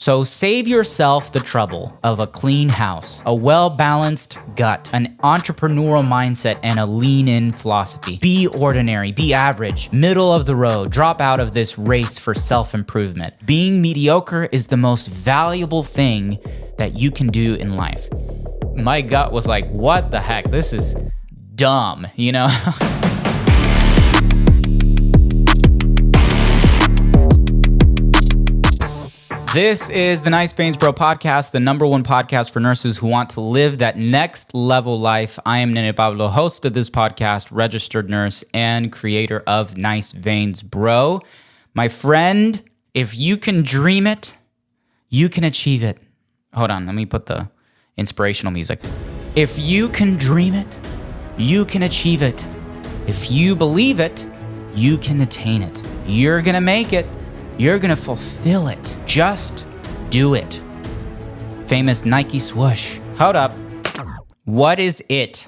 So save yourself the trouble of a clean house, a well-balanced gut, an entrepreneurial mindset, and a lean-in philosophy. Be ordinary, be average, middle of the road, drop out of this race for self-improvement. Being mediocre is the most valuable thing that you can do in life. My gut was like, what the heck? This is dumb, you know? This is the Nice Veins Bro podcast, the #1 podcast for nurses who want to live that next level life. I am Nene Pablo, host of this podcast, registered nurse, and creator of Nice Veins Bro. My friend, if you can dream it, you can achieve it. Hold on, let me put the inspirational music. If you can dream it, you can achieve it. If you believe it, you can attain it. You're gonna make it. You're gonna fulfill it. Just do it. Famous Nike swoosh. Hold up. What is it?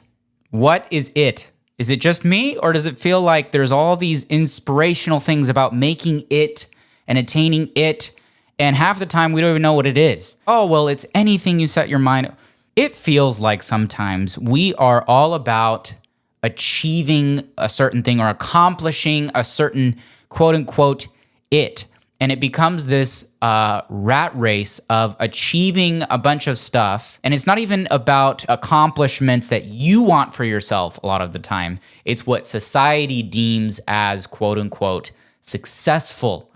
What is it? Is it just me, or does it feel like there's all these inspirational things about making it and attaining it, and half the time we don't even know what it is? Oh, well, it's anything you set your mind. It feels like sometimes we are all about achieving a certain thing or accomplishing a certain quote unquote it. And it becomes this rat race of achieving a bunch of stuff. And it's not even about accomplishments that you want for yourself a lot of the time. It's what society deems as quote unquote successful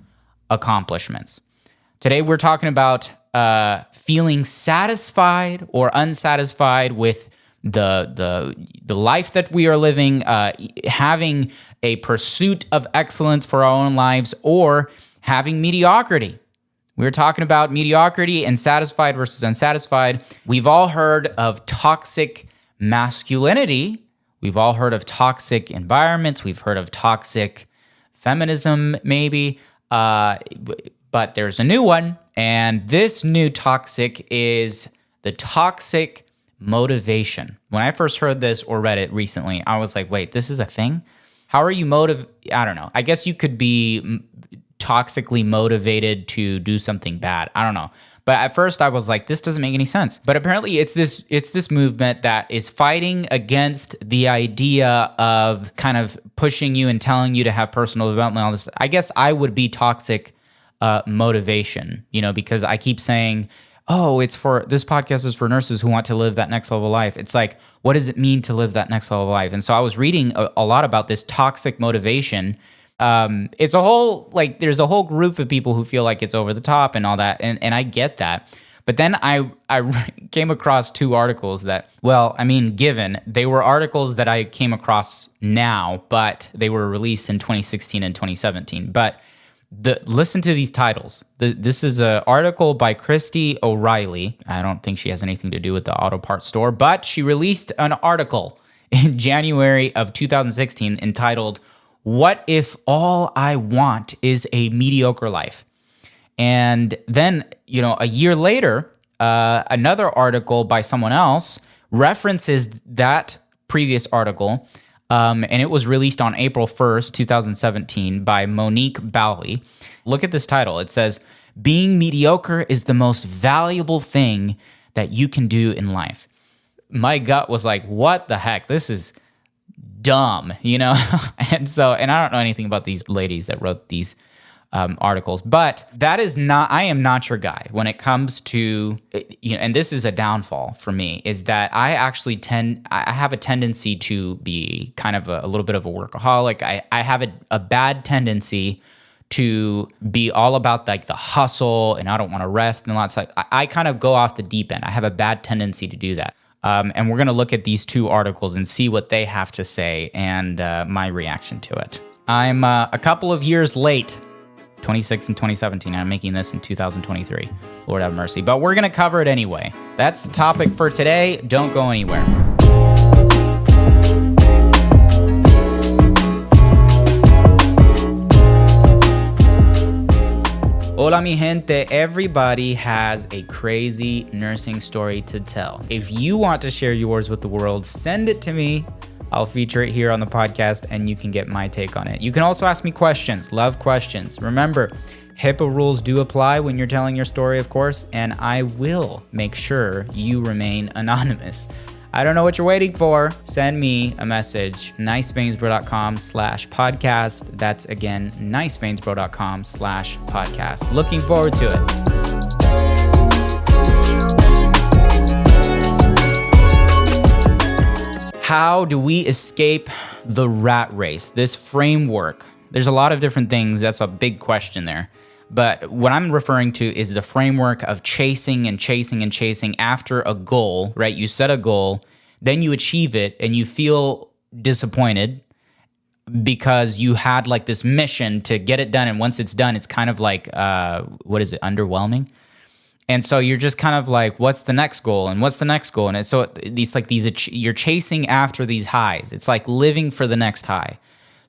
accomplishments. Today we're talking about feeling satisfied or unsatisfied with the life that we are living, having a pursuit of excellence for our own lives, or having mediocrity. We're talking about mediocrity and satisfied versus unsatisfied. We've all heard of toxic masculinity. We've all heard of toxic environments. We've heard of toxic feminism, maybe. But there's a new one. And this new toxic is the toxic motivation. When I first heard this or read it recently, I was like, wait, this is a thing? How are you I don't know. I guess you could be toxically motivated to do something bad. I don't know. But at first I was like, this doesn't make any sense. But apparently it's this movement that is fighting against the idea of kind of pushing you and telling you to have personal development, all this. I guess I would be toxic motivation, because I keep saying, oh, this podcast is for nurses who want to live that next level of life. It's like, what does it mean to live that next level of life? And so I was reading a lot about this toxic motivation. It's there's a whole group of people who feel like it's over the top and all that. And I get that. But then I came across two articles that, they were articles that I came across now, but they were released in 2016 and 2017. But listen to these titles. This is an article by Christy O'Reilly. I don't think she has anything to do with the auto parts store, but she released an article in January of 2016 entitled, "What If All I Want Is a Mediocre Life?" And then, a year later, another article by someone else references that previous article, and it was released on April 1st, 2017 by Monique Bowley. Look at this title. It says, "Being mediocre is the most valuable thing that you can do in life." My gut was like, what the heck? This is dumb, and I don't know anything about these ladies that wrote these articles, but I am not your guy when it comes to, and this is a downfall for me, is that I have a tendency to be kind of a little bit of a workaholic. I have a bad tendency to be all about like the hustle, and I don't want to rest and lots of, I kind of go off the deep end. I have a bad tendency to do that. And we're going to look at these two articles and see what they have to say and my reaction to it. I'm a couple of years late, 26 and 2017. I'm making this in 2023. Lord have mercy. But we're going to cover it anyway. That's the topic for today. Don't go anywhere. Hola mi gente, everybody has a crazy nursing story to tell. If you want to share yours with the world, send it to me. I'll feature it here on the podcast and you can get my take on it. You can also ask me questions. Love questions. Remember, HIPAA rules do apply when you're telling your story, of course, and I will make sure you remain anonymous. I don't know what you're waiting for. Send me a message, nicefamesbro.com/podcast. That's again, nicefamesbro.com/podcast. Looking forward to it. How do we escape the rat race? This framework. There's a lot of different things. That's a big question there. But what I'm referring to is the framework of chasing and chasing and chasing after a goal, right? You set a goal, then you achieve it, and you feel disappointed because you had like this mission to get it done. And once it's done, it's kind of like, underwhelming? And so you're just kind of like, what's the next goal? And what's the next goal? And it's you're chasing after these highs. It's like living for the next high.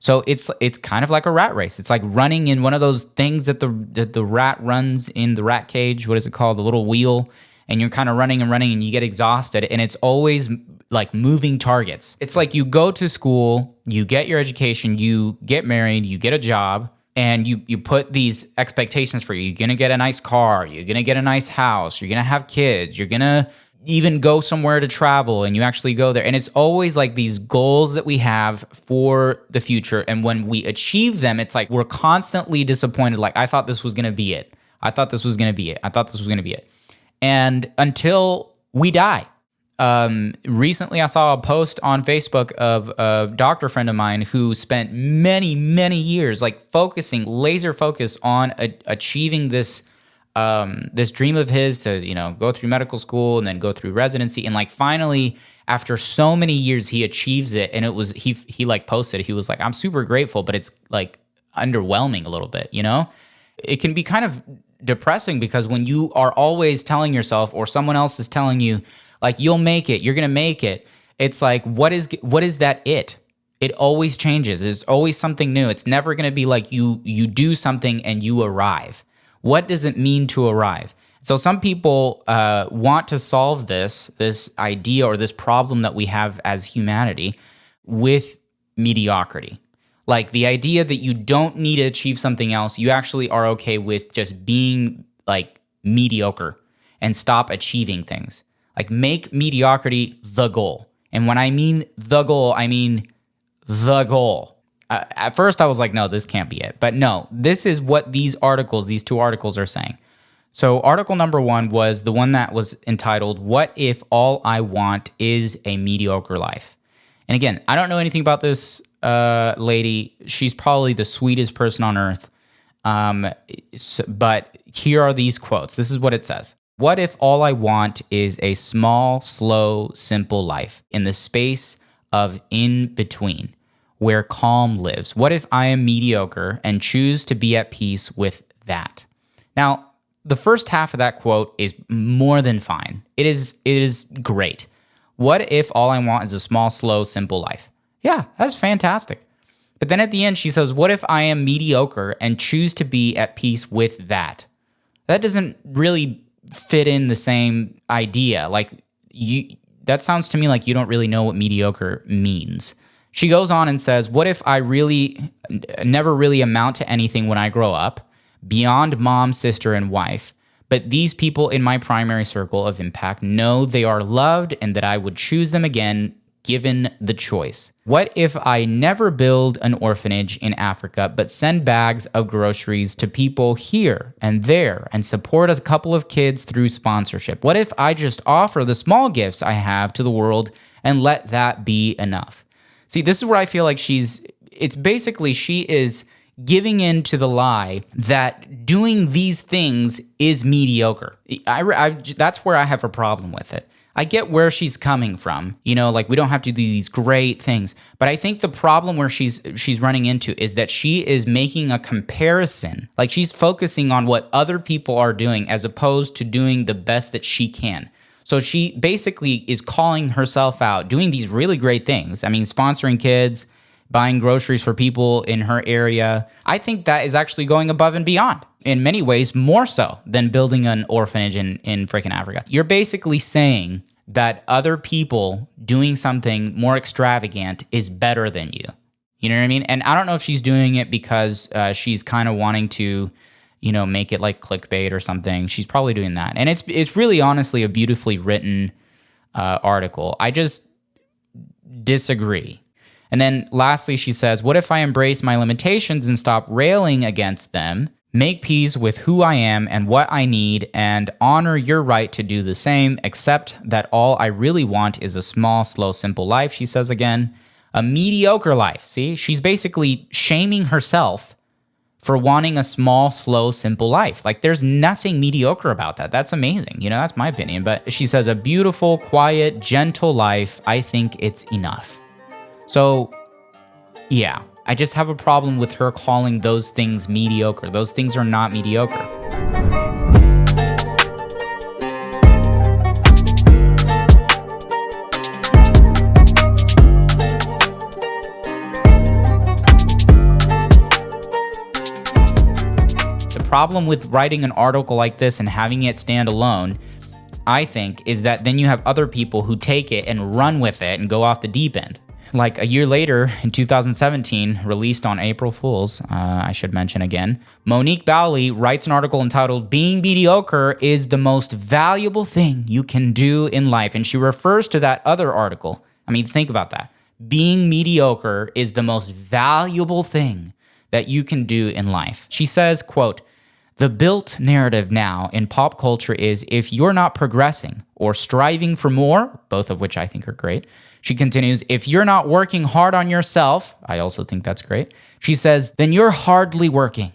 So it's kind of like a rat race. It's like running in one of those things that the rat runs in the rat cage. What is it called? The little wheel. And you're kind of running and you get exhausted. And it's always like moving targets. It's like you go to school, you get your education, you get married, you get a job, and you put these expectations for you. You're going to get a nice car. You're going to get a nice house. You're going to have kids. You're going to even go somewhere to travel, and you actually go there. And it's always like these goals that we have for the future. And when we achieve them, it's like we're constantly disappointed. Like, I thought this was going to be it. I thought this was going to be it. I thought this was going to be it. And until we die. Recently, I saw a post on Facebook of a doctor friend of mine who spent many, many years like laser focus on achieving this dream of his to, go through medical school and then go through residency. And like finally, after so many years, he achieves it. And it was, he like posted, he was like, I'm super grateful, but it's like underwhelming a little bit, It can be kind of depressing because when you are always telling yourself or someone else is telling you, like, you'll make it, you're going to make it. It's like, what is that it? It always changes. There's always something new. It's never going to be like you do something and you arrive. What does it mean to arrive? So some people want to solve this idea or this problem that we have as humanity with mediocrity. Like the idea that you don't need to achieve something else. You actually are okay with just being like mediocre and stop achieving things. Like make mediocrity the goal. And when I mean the goal, I mean the goal. At first I was like, no, this can't be it. But no, this is what these two articles are saying. So article number 1 was the one that was entitled, What If All I Want Is a Mediocre Life? And again, I don't know anything about this lady. She's probably the sweetest person on earth. But here are these quotes. This is what it says. What if all I want is a small, slow, simple life in the space of in between, where calm lives? What if I am mediocre and choose to be at peace with that? Now, the first half of that quote is more than fine. It is great. What if all I want is a small, slow, simple life? Yeah, that's fantastic. But then at the end, she says, what if I am mediocre and choose to be at peace with that? That doesn't really fit in the same idea. Like that sounds to me like you don't really know what mediocre means. She goes on and says, what if I really never really amount to anything when I grow up, beyond mom, sister, and wife, but these people in my primary circle of impact know they are loved and that I would choose them again given the choice? What if I never build an orphanage in Africa, but send bags of groceries to people here and there and support a couple of kids through sponsorship? What if I just offer the small gifts I have to the world and let that be enough? See, this is where I feel like she is giving in to the lie that doing these things is mediocre. That's where I have a problem with it. I get where she's coming from, like we don't have to do these great things. But I think the problem where she's running into is that she is making a comparison. Like she's focusing on what other people are doing as opposed to doing the best that she can. So she basically is calling herself out, doing these really great things. I mean, sponsoring kids, buying groceries for people in her area. I think that is actually going above and beyond. In many ways, more so than building an orphanage in freaking Africa. You're basically saying that other people doing something more extravagant is better than you. You know what I mean? And I don't know if she's doing it because she's kind of wanting to, make it like clickbait or something. She's probably doing that. And it's really honestly a beautifully written article. I just disagree. And then lastly, she says, what if I embrace my limitations and stop railing against them, make peace with who I am and what I need, and honor your right to do the same, except that all I really want is a small, slow, simple life, she says again. A mediocre life. See, she's basically shaming herself for wanting a small, slow, simple life. Like, there's nothing mediocre about that. That's amazing. That's my opinion. But she says a beautiful, quiet, gentle life. I think it's enough. So, yeah, I just have a problem with her calling those things mediocre. Those things are not mediocre. The problem with writing an article like this and having it stand alone, I think, is that then you have other people who take it and run with it and go off the deep end. Like a year later, in 2017, released on April Fool's, I should mention again, Monique Bowley writes an article entitled, Being Mediocre is the Most Valuable Thing You Can Do in Life. And she refers to that other article. I mean, think about that. Being mediocre is the most valuable thing that you can do in life. She says, quote, the built narrative now in pop culture is if you're not progressing or striving for more, both of which I think are great. She continues, if you're not working hard on yourself, I also think that's great. She says, then you're hardly working.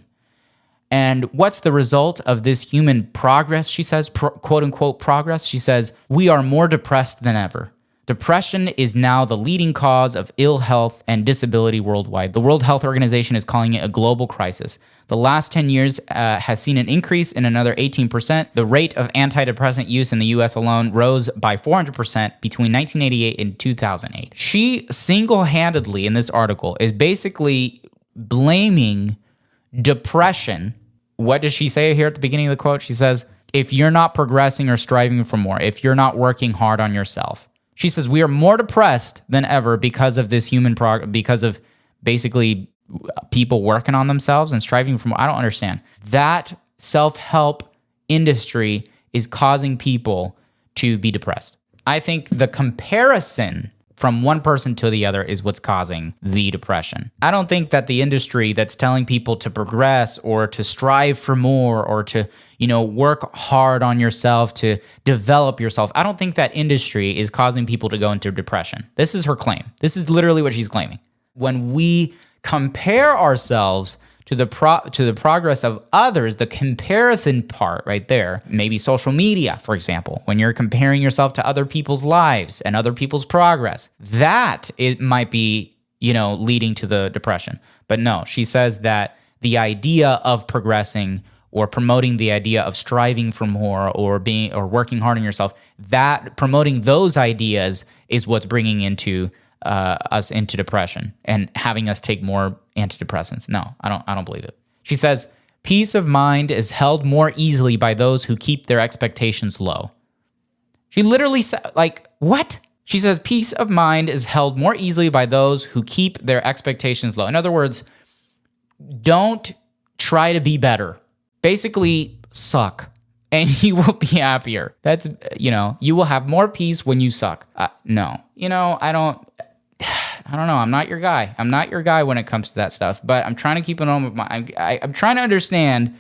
And what's the result of this human progress? She says, quote unquote progress. She says, we are more depressed than ever. Depression is now the leading cause of ill health and disability worldwide. The World Health Organization is calling it a global crisis. The last 10 years has seen an increase in another 18%. The rate of antidepressant use in the US alone rose by 400% between 1988 and 2008. She single-handedly in this article is basically blaming depression. What does she say here at the beginning of the quote? She says, if you're not progressing or striving for more, if you're not working hard on yourself. She says, we are more depressed than ever because of this because of basically people working on themselves and striving for more. I don't understand. That self-help industry is causing people to be depressed. I think the comparison from one person to the other is what's causing the depression. I don't think that the industry that's telling people to progress or to strive for more or to, work hard on yourself, to develop yourself, I don't think that industry is causing people to go into depression. This is her claim. This is literally what she's claiming. When we compare ourselves to the progress of others, the comparison part right there, maybe social media, for example, when you're comparing yourself to other people's lives and other people's progress, that it might be, leading to the depression. But no, she says that the idea of progressing or promoting the idea of striving for more or working hard on yourself, that promoting those ideas is what's bringing us into depression and having us take more antidepressants. No, I don't believe it. She says, peace of mind is held more easily by those who keep their expectations low. She literally said, what? She says, peace of mind is held more easily by those who keep their expectations low. In other words, don't try to be better. Basically, suck. And you will be happier. That's, you will have more peace when you suck. No, I don't know. I'm not your guy. I'm not your guy when it comes to that stuff, but I'm trying to keep it on with I'm trying to understand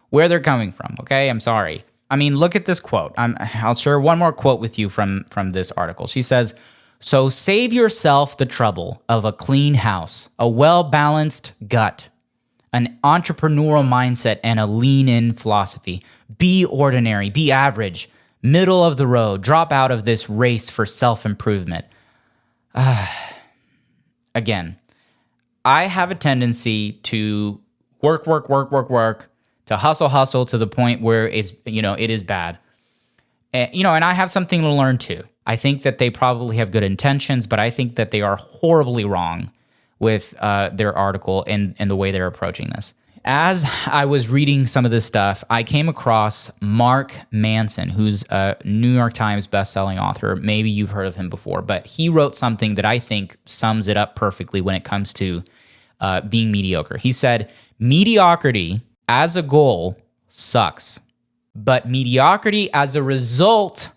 where they're coming from. Okay. I'm sorry. I mean, look at this quote. I'll share one more quote with you from this article. She says, so save yourself the trouble of a clean house, a well-balanced gut, an entrepreneurial mindset, and a lean-in philosophy. Be ordinary, be average, middle of the road, drop out of this race for self-improvement. Again, I have a tendency to work, to hustle to the point where it's, it is bad. And I have something to learn too. I think that they probably have good intentions, but I think that they are horribly wrong with their article and the way they're approaching this. As I was reading some of this stuff, I came across Mark Manson, who's a New York Times bestselling author. Maybe you've heard of him before, but he wrote something that I think sums it up perfectly when it comes to being mediocre. He said, mediocrity, as a goal sucks, but mediocrity as a result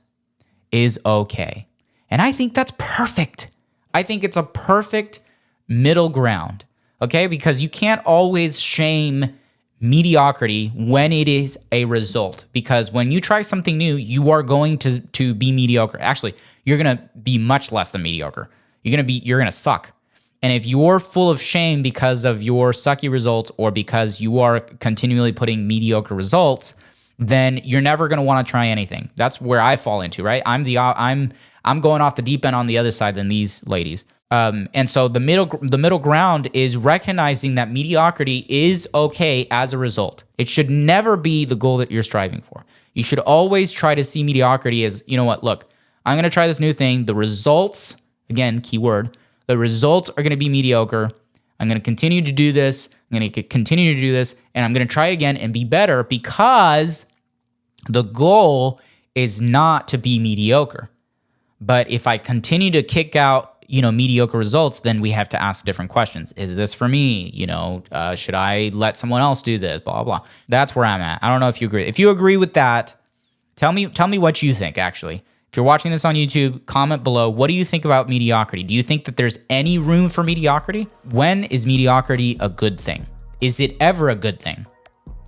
is okay. And I think that's perfect. I think it's a perfect middle ground, okay? Because you can't always shame mediocrity when it is a result, because when you try something new, you are going to be mediocre. Actually, you're going to be much less than mediocre. You're going to suck. And if you're full of shame because of your sucky results or because you are continually putting mediocre results, then you're never going to want to try anything. That's where I fall into, right? I'm going off the deep end on the other side than these ladies. And so the middle ground is recognizing that mediocrity is okay as a result. It should never be the goal that you're striving for. You should always try to see mediocrity as, you know what, look, I'm going to try this new thing. The results, again, keyword, the results are going to be mediocre. I'm going to continue to do this. I'm going to continue to do this, and I'm going to try again and be better, because the goal is not to be mediocre. But if I continue to kick out, mediocre results, then we have to ask different questions. Is this for me? Should I let someone else do this? Blah, blah. That's where I'm at. I don't know if you agree. If you agree with that, tell me what you think, actually. If you're watching this on YouTube, comment below. What do you think about mediocrity? Do you think that there's any room for mediocrity? When is mediocrity a good thing? Is it ever a good thing?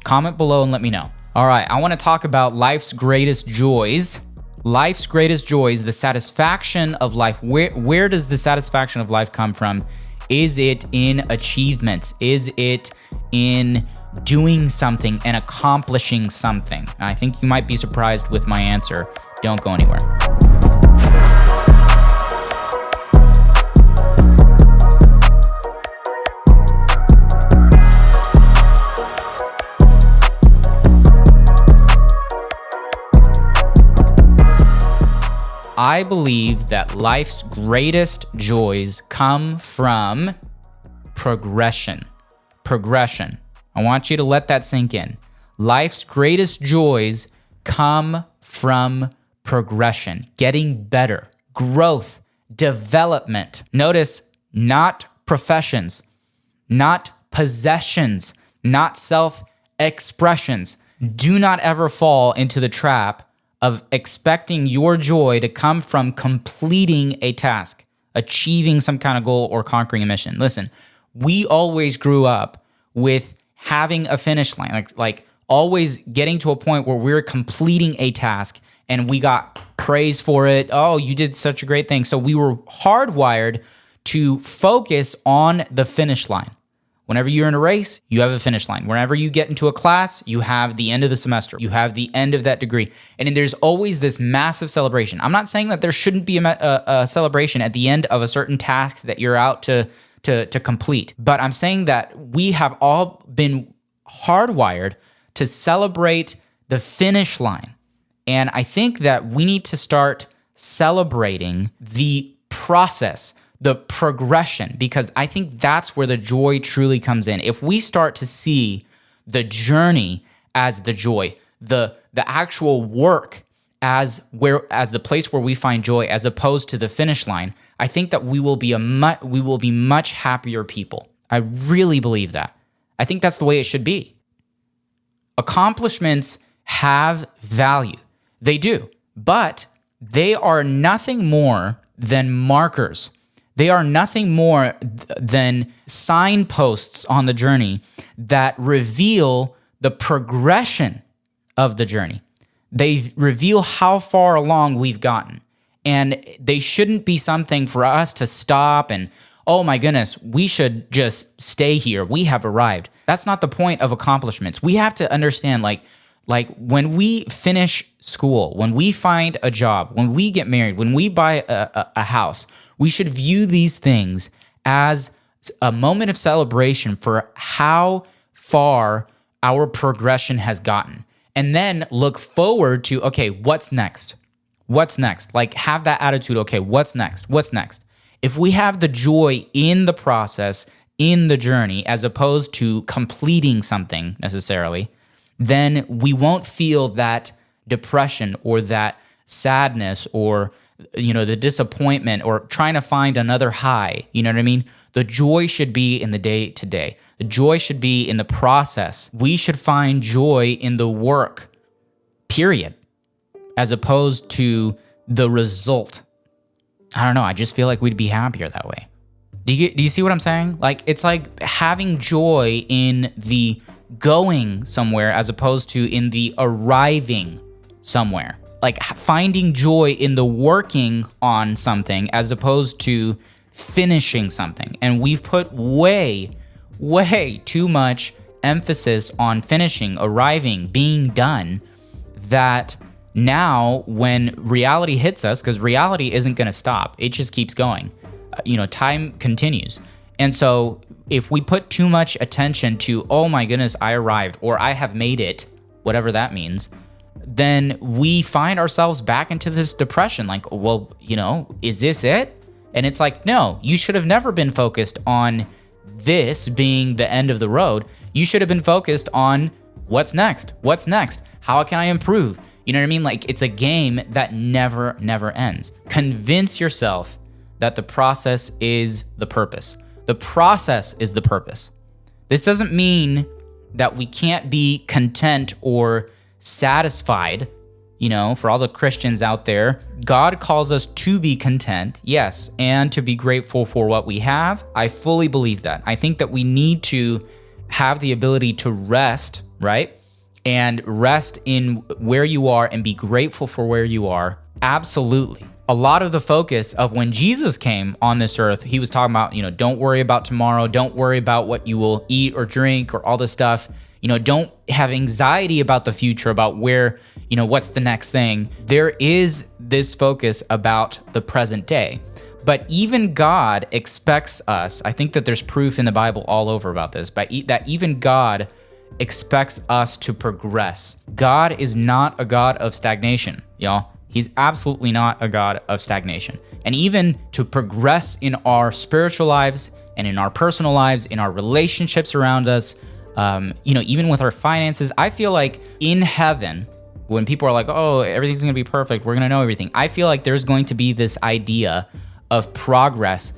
Comment below and let me know. All right, I want to talk about life's greatest joys. Life's greatest joys, the satisfaction of life. Where does the satisfaction of life come from? Is it in achievements? Is it in doing something and accomplishing something? I think you might be surprised with my answer. Don't go anywhere. I believe that life's greatest joys come from progression. Progression. I want you to let that sink in. Life's greatest joys come from progression, getting better, growth, development. Notice, not professions, not possessions, not self-expressions. Do not ever fall into the trap of expecting your joy to come from completing a task, achieving some kind of goal, or conquering a mission. Listen, we always grew up with having a finish line, like always getting to a point where we're completing a task and we got praise for it. Oh, you did such a great thing. So we were hardwired to focus on the finish line. Whenever you're in a race, you have a finish line. Whenever you get into a class, you have the end of the semester. You have the end of that degree. And then there's always this massive celebration. I'm not saying that there shouldn't be a celebration at the end of a certain task that you're out to complete. But I'm saying that we have all been hardwired to celebrate the finish line. And I think that we need to start celebrating the process, the progression, because I think that's where the joy truly comes in. If we start to see the journey as the joy, the actual work as the place where we find joy, as opposed to the finish line, I think that we will be much happier people. I really believe that. I think that's the way it should be. Accomplishments have value. They do, but they are nothing more than markers. They are nothing more than signposts on the journey that reveal the progression of the journey. They reveal how far along we've gotten. And they shouldn't be something for us to stop and, oh my goodness, we should just stay here. We have arrived. That's not the point of accomplishments. We have to understand, like when we finish school, when we find a job, when we get married, when we buy a house, we should view these things as a moment of celebration for how far our progression has gotten. And then look forward to, okay, what's next? What's next? Like, have that attitude, okay, what's next? What's next? If we have the joy in the process, in the journey, as opposed to completing something necessarily, then we won't feel that depression or that sadness or the disappointment or trying to find another high. You know what I mean? The joy should be in the day to day. The joy should be in the process. We should find joy in the work, period, as opposed to the result. I don't know. I just feel like we'd be happier that way. Do you see what I'm saying? Like, it's like having joy in the going somewhere as opposed to in the arriving somewhere. Like finding joy in the working on something as opposed to finishing something. And we've put way too much emphasis on finishing, arriving, being done, that now when reality hits us, because reality isn't going to stop, it just keeps going. Time continues. And so if we put too much attention to, oh my goodness, I arrived, or I have made it, whatever that means, then we find ourselves back into this depression. Like, well, is this it? And it's like, no, you should have never been focused on this being the end of the road. You should have been focused on what's next? What's next? How can I improve? You know what I mean? Like, it's a game that never ends. Convince yourself that the process is the purpose. The process is the purpose. This doesn't mean that we can't be content or satisfied. For all the Christians out there, God calls us to be content, yes, and to be grateful for what we have. I fully believe that. I think that we need to have the ability to rest, right? And rest in where you are and be grateful for where you are. Absolutely. A lot of the focus of when Jesus came on this earth, he was talking about, don't worry about tomorrow. Don't worry about what you will eat or drink or all this stuff. Don't have anxiety about the future, about where, what's the next thing. There is this focus about the present day. But even God expects us, I think that there's proof in the Bible all over about this, but that even God expects us to progress. God is not a God of stagnation, y'all. He's absolutely not a God of stagnation. And even to progress in our spiritual lives and in our personal lives, in our relationships around us, even with our finances, I feel like in heaven, when people are like, oh, everything's going to be perfect, we're going to know everything, I feel like there's going to be this idea of progress,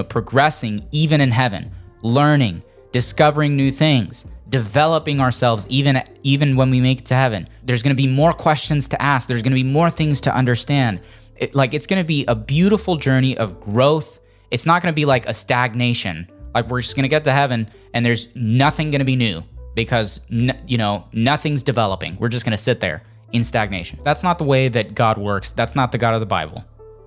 progressing even in heaven, learning, discovering new things, developing ourselves even when we make it to heaven. There's going to be more questions to ask. There's going to be more things to understand. It's going to be a beautiful journey of growth. It's not going to be like a stagnation. Like we're just going to get to heaven and there's nothing going to be new because, nothing's developing. We're just going to sit there in stagnation. That's not the way that God works. That's not the God of the Bible.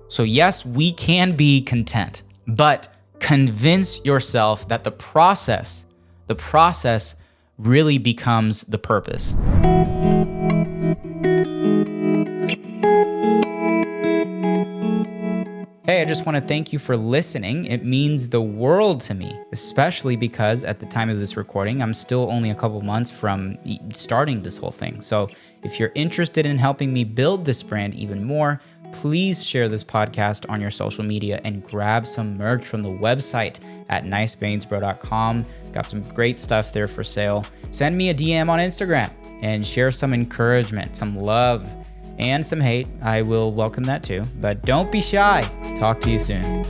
So yes, we can be content, but convince yourself that the process really becomes the purpose. Hey, I just want to thank you for listening. It means the world to me, especially because at the time of this recording, I'm still only a couple months from starting this whole thing. So if you're interested in helping me build this brand even more, please share this podcast on your social media and grab some merch from the website at niceveinsbro.com. Got some great stuff there for sale. Send me a DM on Instagram and share some encouragement, some love, and some hate. I will welcome that too. But don't be shy. Talk to you soon.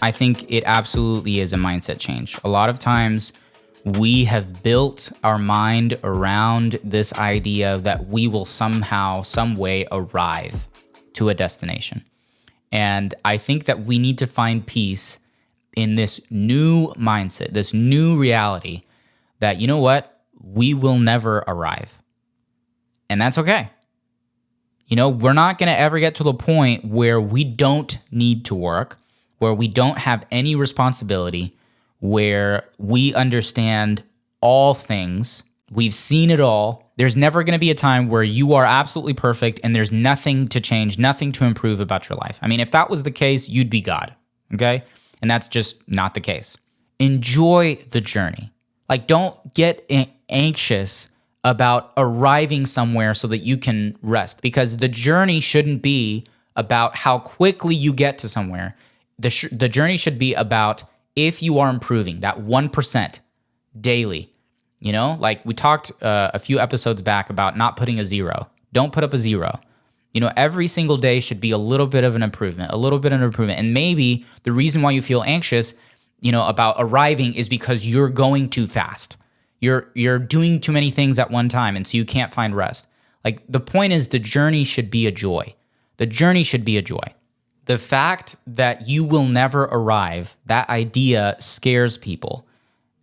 I think it absolutely is a mindset change. A lot of times we have built our mind around this idea that we will somehow, some way arrive to a destination. And I think that we need to find peace in this new mindset, this new reality that, you know what, we will never arrive. And that's okay. We're not going to ever get to the point where we don't need to work, where we don't have any responsibility, where we understand all things. We've seen it all. There's never going to be a time where you are absolutely perfect and there's nothing to change, nothing to improve about your life. I mean, if that was the case, you'd be God, okay? And that's just not the case. Enjoy the journey. Like, don't get anxious about arriving somewhere so that you can rest, because the journey shouldn't be about how quickly you get to somewhere. The journey should be about if you are improving that 1%, daily. Like we talked a few episodes back about not putting a zero. Don't put up a zero. Every single day should be a little bit of an improvement, And maybe the reason why you feel anxious, about arriving is because you're going too fast. You're doing too many things at one time, and so you can't find rest. Like, the point is, the journey should be a joy. The journey should be a joy. The fact that you will never arrive, that idea scares people.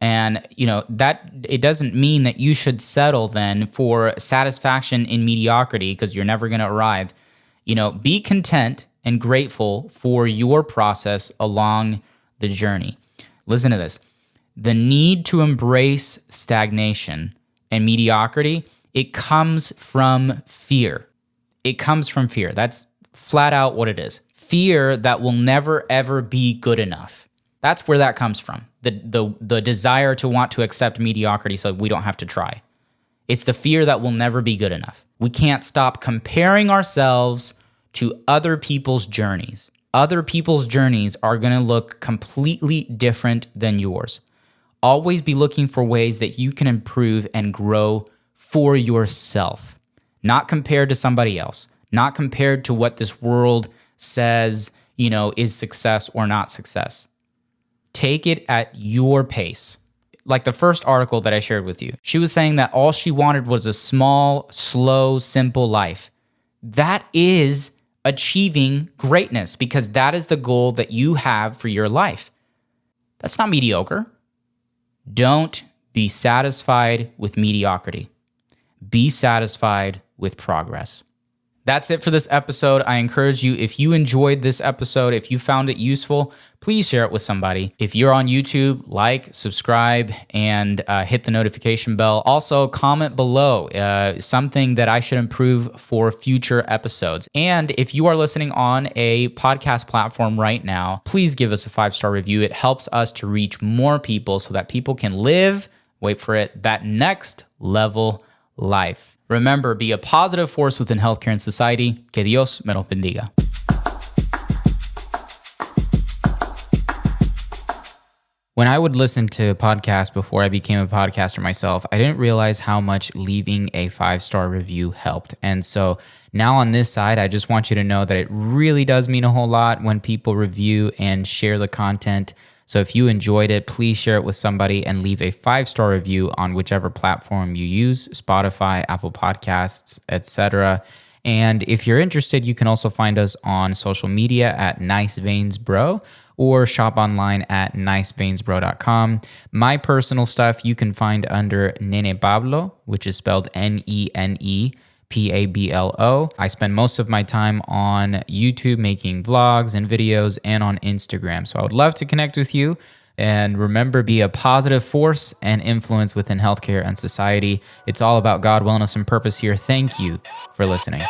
And, that it doesn't mean that you should settle then for satisfaction in mediocrity because you're never going to arrive. Be content and grateful for your process along the journey. Listen to this. The need to embrace stagnation and mediocrity, it comes from fear. It comes from fear. That's flat out what it is. Fear that will never, ever be good enough. That's where that comes from. The desire to want to accept mediocrity so we don't have to try. It's the fear that will never be good enough. We can't stop comparing ourselves to other people's journeys. Other people's journeys are going to look completely different than yours. Always be looking for ways that you can improve and grow for yourself, not compared to somebody else, not compared to what this world says, is success or not success. Take it at your pace. Like the first article that I shared with you, she was saying that all she wanted was a small, slow, simple life. That is achieving greatness because that is the goal that you have for your life. That's not mediocre. Don't be satisfied with mediocrity. Be satisfied with progress. That's it for this episode. I encourage you, if you enjoyed this episode, if you found it useful, please share it with somebody. If you're on YouTube, like, subscribe, and hit the notification bell. Also, comment below something that I should improve for future episodes. And if you are listening on a podcast platform right now, please give us a 5-star review. It helps us to reach more people so that people can live, wait for it, that next level life. Remember, be a positive force within healthcare and society. Que Dios me los bendiga. When I would listen to podcasts before I became a podcaster myself, I didn't realize how much leaving a 5-star review helped. And so now on this side, I just want you to know that it really does mean a whole lot when people review and share the content. So if you enjoyed it, please share it with somebody and leave a 5-star review on whichever platform you use, Spotify, Apple Podcasts, etc. And if you're interested, you can also find us on social media at NiceVeinsBro or shop online at niceveinsbro.com. My personal stuff you can find under Nene Pablo, which is spelled NENEPABLO. I spend most of my time on YouTube making vlogs and videos and on Instagram. So I would love to connect with you. And remember, be a positive force and influence within healthcare and society. It's all about God, wellness, and purpose here. Thank you for listening.